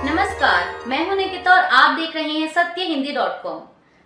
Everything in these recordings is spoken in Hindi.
नमस्कार, मैं हूं निकिता और आप देख रहे हैं सत्यहिंदी.com।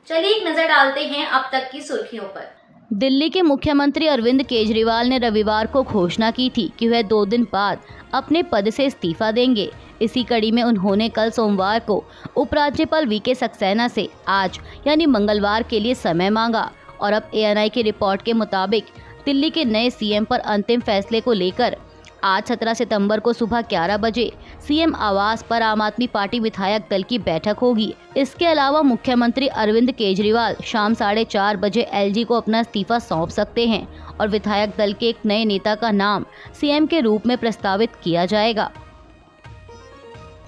चलिए एक नजर डालते हैं अब तक की सुर्खियों पर। दिल्ली के मुख्यमंत्री अरविंद केजरीवाल ने रविवार को घोषणा की थी कि वह 2 दिन बाद अपने पद से इस्तीफा देंगे। इसी कड़ी में उन्होंने कल सोमवार को उपराज्यपाल वीके सक्सेना से आज यानी मंगलवार के लिए समय मांगा और अब एएनआई की रिपोर्ट के मुताबिक दिल्ली के नए सीएम पर अंतिम फैसले को लेकर आज 17 सितंबर को सुबह 11 बजे सीएम आवास पर आम आदमी पार्टी विधायक दल की बैठक होगी। इसके अलावा मुख्यमंत्री अरविंद केजरीवाल शाम 4:30 बजे एलजी को अपना इस्तीफा सौंप सकते हैं और विधायक दल के एक नए नेता का नाम सीएम के रूप में प्रस्तावित किया जाएगा।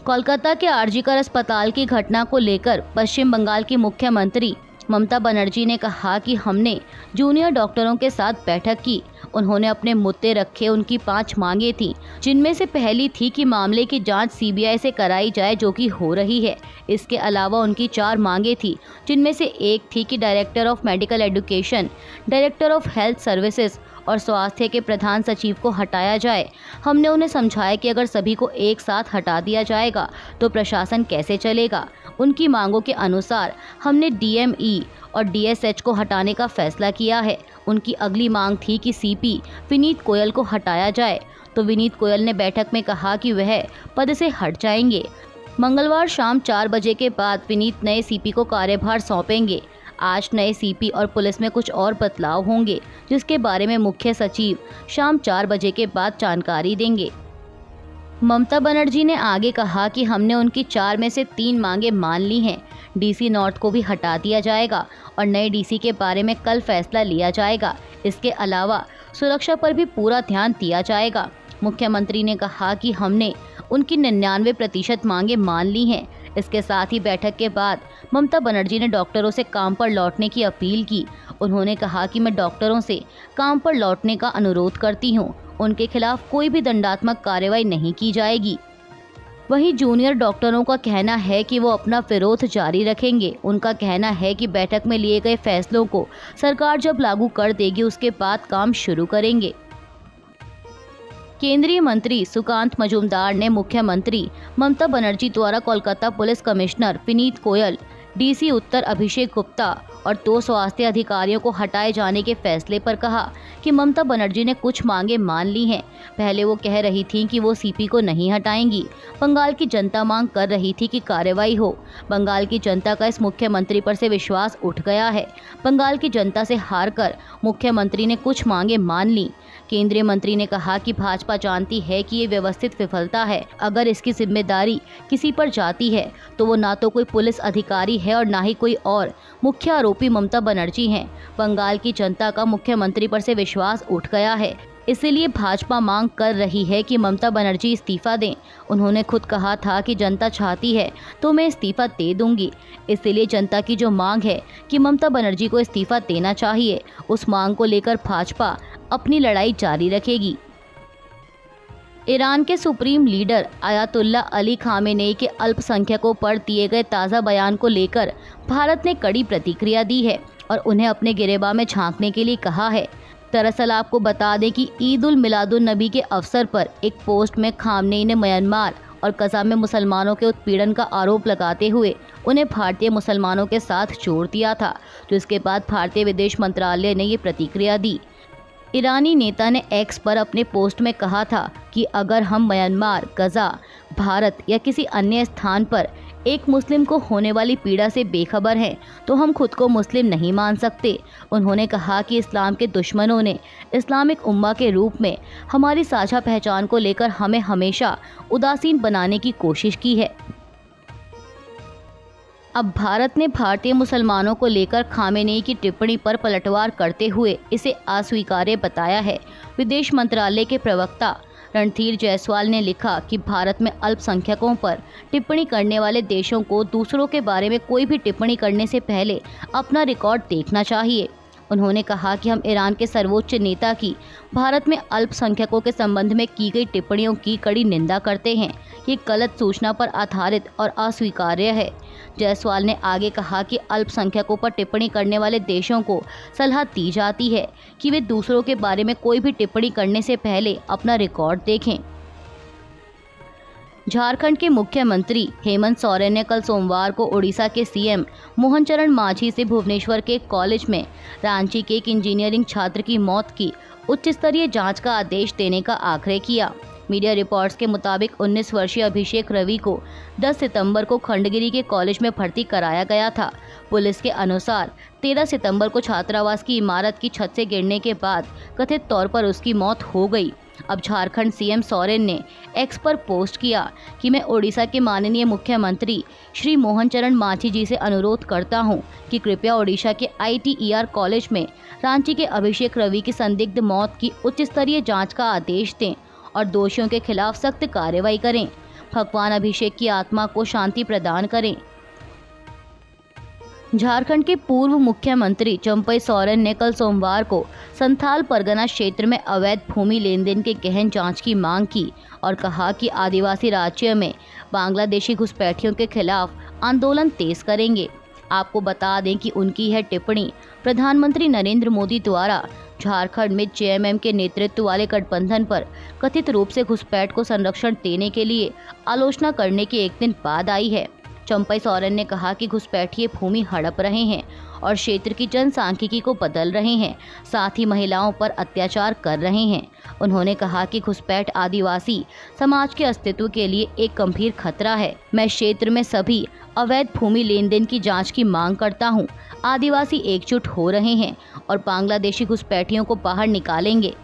कोलकाता के आरजीकर अस्पताल की घटना को लेकर पश्चिम बंगाल की मुख्यमंत्री ममता बनर्जी ने कहा कि हमने जूनियर डॉक्टरों के साथ बैठक की। उन्होंने अपने मुद्दे रखे। उनकी 5 मांगे थीं, जिनमें से पहली थी कि मामले की जांच सीबीआई से कराई जाए, जो कि हो रही है। इसके अलावा उनकी 4 मांगे थी, जिनमें से एक थी कि director of medical education, director of health services और स्वास्थ्य के प्रधान सचिव को हटाया जाए। हमने उन्हें समझाया कि अगर सभी को एक साथ हटा दिया जाएगा तो प्रशासन कैसे चलेगा। उनकी मांगों के अनुसार हमने डीएमई और डीएसएच को हटाने का फैसला किया है। उनकी अगली मांग थी कि सीपी विनीत गोयल को हटाया जाए, तो विनीत गोयल ने बैठक में कहा कि वह पद से हट जाएंगे। मंगलवार शाम 4 बजे के बाद विनीत नए सीपी को कार्यभार सौंपेंगे। आज नए सीपी और पुलिस में कुछ और बदलाव होंगे, जिसके बारे में मुख्य सचिव शाम 4 बजे के बाद जानकारी देंगे। ममता बनर्जी ने आगे कहा कि हमने उनकी 4 में से 3 मांगे मान ली हैं। डीसी नॉर्थ को भी हटा दिया जाएगा और नए डीसी के बारे में कल फैसला लिया जाएगा। इसके अलावा सुरक्षा पर भी पूरा ध्यान दिया जाएगा। मुख्यमंत्री ने कहा कि हमने उनकी 99% मांगे मान ली हैं। इसके साथ ही बैठक के बाद ममता बनर्जी ने डॉक्टरों से काम पर लौटने की अपील की। उन्होंने कहा कि मैं डॉक्टरों से काम पर लौटने का अनुरोध करती हूं। उनके खिलाफ कोई भी दंडात्मक कार्रवाई नहीं की जाएगी। वहीं जूनियर डॉक्टरों का कहना है कि वो अपना विरोध जारी रखेंगे। उनका कहना है कि बैठक में लिए गए फैसलों को सरकार जब लागू कर देगी उसके बाद काम शुरू करेंगे। केंद्रीय मंत्री सुकांत मजूमदार ने मुख्यमंत्री ममता बनर्जी द्वारा Kolkata police commissioner Vineet Goyal, DC उत्तर अभिषेक गुप्ता और 2 स्वास्थ्य अधिकारियों को हटाए जाने के फैसले पर कहा कि ममता बनर्जी ने कुछ मांगे मान ली हैं। पहले वो कह रही थीं कि वो सीपी को नहीं हटाएंगी। बंगाल की जनता मांग कर रही थी कि कार्रवाई हो। बंगाल की जनता का इस मुख्यमंत्री पर से विश्वास उठ गया है। बंगाल की जनता से हारकर मुख्यमंत्री ने कुछ मांगे मान ली। केंद्रीय मंत्री ने कहा कि भाजपा जानती है कि ये व्यवस्थित विफलता है। अगर इसकी जिम्मेदारी किसी पर जाती है तो वो ना तो कोई पुलिस अधिकारी है और ना ही कोई और। मुख्य आरोपी ममता बनर्जी हैं। बंगाल की जनता का मुख्यमंत्री पर से विश्वास उठ गया है, इसलिए भाजपा मांग कर रही है कि ममता बनर्जी इस्तीफा दें। उन्होंने खुद कहा था कि जनता चाहती है तो मैं इस्तीफा दे दूंगी। इसलिए जनता की जो मांग है कि ममता बनर्जी को इस्तीफा देना चाहिए, उस मांग को लेकर भाजपा अपनी लड़ाई जारी रखेगी। ईरान के supreme leader ayatollah Ali Khamenei के अल्पसंख्यकों पर दिए गए ताज़ा बयान को लेकर भारत ने कड़ी प्रतिक्रिया दी है और उन्हें अपने गिरेबान में झांकने के लिए कहा है। दरअसल आपको बता दें कि ईद उल मिलादुन नबी के अवसर पर एक पोस्ट में खामनेई ने म्यांमार और कज़ा में मुसलमानों के उत्पीड़न का आरोप लगाते हुए उन्हें भारतीय मुसलमानों के साथ जोड़ दिया था, जिसके बाद भारतीय विदेश मंत्रालय ने ये प्रतिक्रिया दी। ईरानी नेता ने एक्स पर अपने पोस्ट में कहा था कि अगर हम म्यांमार, गजा, भारत या किसी अन्य स्थान पर एक मुस्लिम को होने वाली पीड़ा से बेखबर हैं तो हम खुद को मुस्लिम नहीं मान सकते। उन्होंने कहा कि इस्लाम के दुश्मनों ने इस्लामिक उम्मा के रूप में हमारी साझा पहचान को लेकर हमें हमेशा उदासीन बनाने की कोशिश की है। अब भारत ने भारतीय मुसलमानों को लेकर खामेनेई की टिप्पणी पर पलटवार करते हुए इसे अस्वीकार्य बताया है। विदेश मंत्रालय के प्रवक्ता रणधीर जायसवाल ने लिखा कि भारत में अल्पसंख्यकों पर टिप्पणी करने वाले देशों को दूसरों के बारे में कोई भी टिप्पणी करने से पहले अपना रिकॉर्ड देखना चाहिए। उन्होंने कहा कि हम ईरान के सर्वोच्च नेता की भारत में अल्पसंख्यकों के संबंध में की गई टिप्पणियों की कड़ी निंदा करते हैं। ये गलत सूचना पर आधारित और अस्वीकार्य है। जायसवाल ने आगे कहा कि अल्पसंख्यकों पर टिप्पणी करने वाले देशों को सलाह दी जाती है कि वे दूसरों के बारे में कोई भी टिप्पणी करने से पहले अपना रिकॉर्ड देखें। झारखंड के मुख्यमंत्री हेमंत सोरेन ने कल सोमवार को ओडिशा के सीएम मोहन चरण मांझी से भुवनेश्वर के एक कॉलेज में रांची के एक इंजीनियरिंग छात्र की मौत की उच्च स्तरीय जांच का आदेश देने का आग्रह किया। मीडिया रिपोर्ट्स के मुताबिक 19 वर्षीय अभिषेक रवि को 10 सितंबर को खंडगिरी के कॉलेज में भर्ती कराया गया था। पुलिस के अनुसार 13 सितंबर को छात्रावास की इमारत की छत से गिरने के बाद कथित तौर पर उसकी मौत हो गई। अब झारखंड सीएम सोरेन ने एक्स पर पोस्ट किया कि मैं ओडिशा के माननीय मुख्यमंत्री श्री मोहन चरण मांझी जी से अनुरोध करता हूं कि कृपया ओडिशा के ITER कॉलेज में रांची के अभिषेक रवि की संदिग्ध मौत की उच्च स्तरीय जांच का आदेश दें और दोषियों के खिलाफ सख्त कार्रवाई करें। भगवान अभिषेक की आत्मा को शांति प्रदान करें। झारखंड के पूर्व मुख्यमंत्री चंपई सोरेन ने कल सोमवार को संथाल परगना क्षेत्र में अवैध भूमि लेन देन के गहन जांच की मांग की और कहा कि आदिवासी राज्य में बांग्लादेशी घुसपैठियों के खिलाफ आंदोलन तेज करेंगे। आपको बता दें कि उनकी यह टिप्पणी प्रधानमंत्री नरेंद्र मोदी द्वारा झारखंड में JMM के नेतृत्व वाले गठबंधन पर कथित रूप से घुसपैठ को संरक्षण देने के लिए आलोचना करने के एक दिन बाद आई है। चंपई सोरेन ने कहा कि घुसपैठिए भूमि हड़प रहे हैं और क्षेत्र की जनसांख्यिकी को बदल रहे हैं, साथ ही महिलाओं पर अत्याचार कर रहे हैं। उन्होंने कहा कि घुसपैठ आदिवासी समाज के अस्तित्व के लिए एक गंभीर खतरा है। मैं क्षेत्र में सभी अवैध भूमि लेन देन की जांच की मांग करता हूं। आदिवासी एकजुट हो रहे हैं और बांग्लादेशी घुसपैठियों को बाहर निकालेंगे।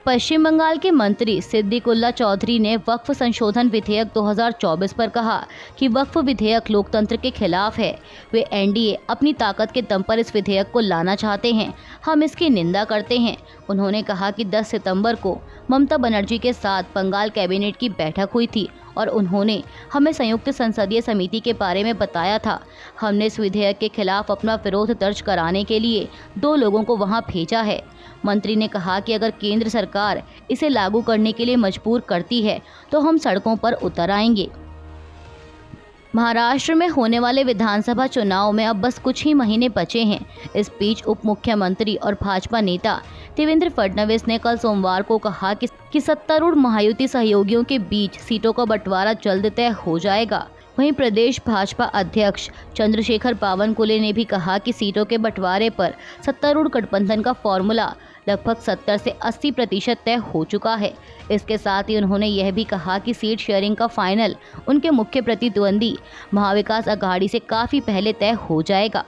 पश्चिम बंगाल के मंत्री सिद्दीकुल्ला चौधरी ने वक्फ संशोधन विधेयक 2024 पर कहा कि वक्फ विधेयक लोकतंत्र के खिलाफ है। वे NDA अपनी ताकत के दम पर इस विधेयक को लाना चाहते हैं। हम इसकी निंदा करते हैं। उन्होंने कहा कि 10 सितंबर को ममता बनर्जी के साथ बंगाल कैबिनेट की बैठक हुई थी और उन्होंने हमें संयुक्त संसदीय समिति के बारे में बताया था। हमने इस विधेयक के खिलाफ अपना विरोध दर्ज कराने के लिए 2 लोगों को वहां भेजा है। मंत्री ने कहा कि अगर केंद्र सरकार इसे लागू करने के लिए मजबूर करती है तो हम सड़कों पर उतर आएंगे। महाराष्ट्र में होने वाले विधानसभा चुनाव में अब बस कुछ ही महीने बचे हैं। इस बीच उप मुख्यमंत्री और भाजपा नेता देवेंद्र फडणवीस ने कल सोमवार को कहा कि सत्तारूढ़ महायुति सहयोगियों के बीच सीटों का बंटवारा जल्द तय हो जाएगा। वहीं प्रदेश भाजपा अध्यक्ष चंद्रशेखर बावनकुले ने भी कहा कि सीटों के बंटवारे पर सत्तारूढ़ गठबंधन का फॉर्मूला लगभग 70 से 80% तय हो चुका है। इसके साथ ही उन्होंने यह भी कहा कि सीट शेयरिंग का फाइनल उनके मुख्य प्रतिद्वंदी महाविकास अघाड़ी से काफी पहले तय हो जाएगा।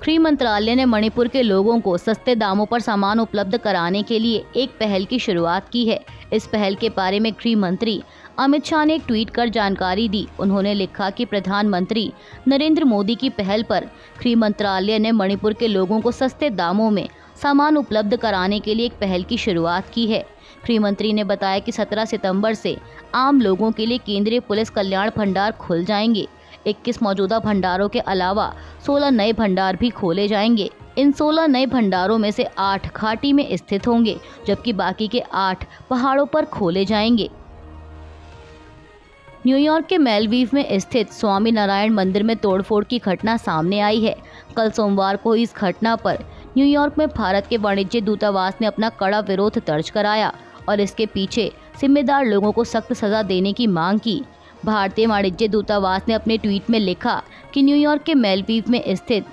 गृह मंत्रालय ने मणिपुर के लोगों को सस्ते दामों पर सामान उपलब्ध कराने के लिए एक पहल की शुरुआत की है। इस पहल के बारे में गृह मंत्री अमित शाह ने एक ट्वीट कर जानकारी दी। उन्होंने लिखा कि प्रधानमंत्री नरेंद्र मोदी की पहल पर गृह मंत्रालय ने मणिपुर के लोगों को सस्ते दामों में सामान उपलब्ध कराने के लिए एक पहल की शुरुआत की है। गृह मंत्री ने बताया कि 17 सितंबर से आम लोगों के लिए केंद्रीय पुलिस कल्याण भंडार खुल जाएंगे। 21 मौजूदा भंडारों के अलावा 16 नए भंडार भी खोले जाएंगे। इन 16 नए भंडारों में से 8 घाटी में स्थित होंगे, जबकि बाकी के 8 पहाड़ों पर खोले जाएंगे। न्यूयॉर्क के मेलवीव में स्थित स्वामी नारायण मंदिर में तोड़फोड़ की घटना सामने आई है। कल सोमवार को इस घटना पर न्यूयॉर्क में भारत के वाणिज्य दूतावास ने अपना कड़ा विरोध दर्ज कराया और इसके पीछे जिम्मेदार लोगों को सख्त सजा देने की मांग की। भारतीय वाणिज्य दूतावास ने अपने ट्वीट में लिखा कि न्यूयॉर्क के मेलवीव में स्थित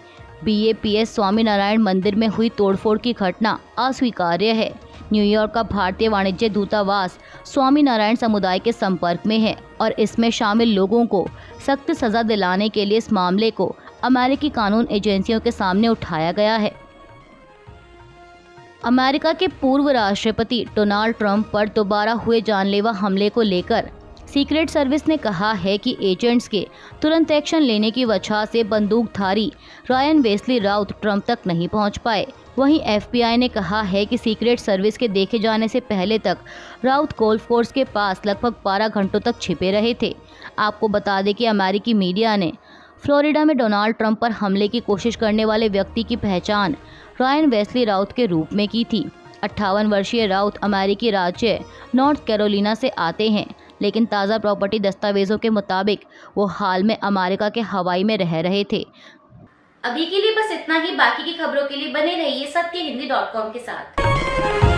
BAPS स्वामी नारायण मंदिर में हुई तोड़फोड़ की घटना अस्वीकार्य है। न्यूयॉर्क का भारतीय वाणिज्य दूतावास स्वामी नारायण समुदाय के संपर्क में है और इसमें शामिल लोगों को सख्त सजा दिलाने के लिए इस मामले को अमेरिकी कानून एजेंसियों के सामने उठाया गया है। अमेरिका के पूर्व राष्ट्रपति डोनाल्ड ट्रंप पर दोबारा हुए जानलेवा हमले को लेकर सीक्रेट सर्विस ने कहा है कि एजेंट्स के तुरंत एक्शन लेने की वजह से बंदूकधारी रायन वेस्ली राउत ट्रंप तक नहीं पहुंच पाए। वहीं FBI ने कहा है कि सीक्रेट सर्विस के देखे जाने से पहले तक राउत गोल्फ कोर्स के पास लगभग 12 घंटों तक छिपे रहे थे। आपको बता दें कि अमेरिकी मीडिया ने फ्लोरिडा में डोनाल्ड ट्रंप पर हमले की कोशिश करने वाले व्यक्ति की पहचान रायन वेस्ली राउत के रूप में की थी। 58 वर्षीय राउत अमेरिकी राज्य नॉर्थ कैरोलिना से आते हैं, लेकिन ताज़ा प्रॉपर्टी दस्तावेजों के मुताबिक वो हाल में अमेरिका के हवाई में रह रहे थे। अभी के लिए बस इतना ही। बाकी की खबरों के लिए बने रहिए सत्यहिंदी.com के साथ।